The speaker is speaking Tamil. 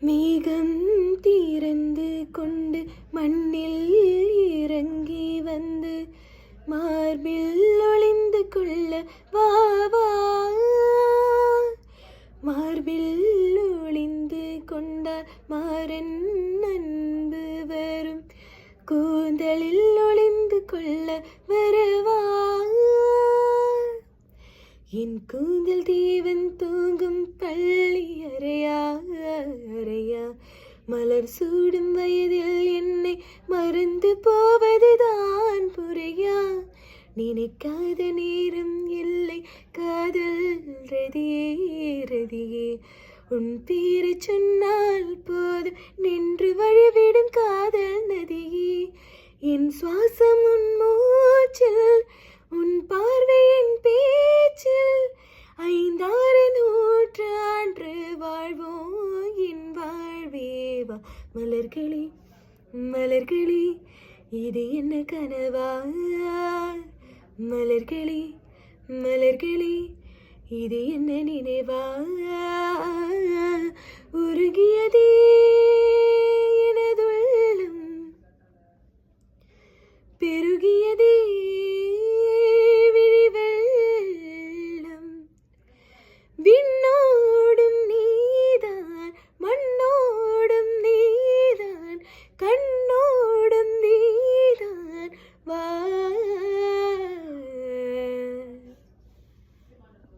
மேகம் திறந்து கொண்டு மண்ணில் இறங்கி வந்து மார்பில் ஒளிந்து கொள்ள வா வா. மார்பில் ஒளிந்து கொண்டார் மாறன் அன்பு வரும், கூந்தலில் ஒளிந்து கொள்ள வரவா. என் கூந்தல் தேவன் தூங்கும் பள்ளி அறையா அறையா, மலர் சூடும் வயதில் என்னை மறந்து போவதுதான் புரையா. நினைக்காத நேரம் இல்லை காதல் ரதியே ரதியே, உன் பேரை சொன்னால் போதும் நின்று வழிவிடும் காதல் நதியே. என் சுவாசம் உன் மூச்சில், உன் பார்வையின் பேச்சில், 5-6 நூற்றாண்டு வாழ்வோம் என் வாழ்வேவா. மலர்களே மலர்களே இது என்ன கனவா, மலர்களே மலர்களே இது என்ன நினைவா. உருகியதே எனதுள்ளம், பெருகியதே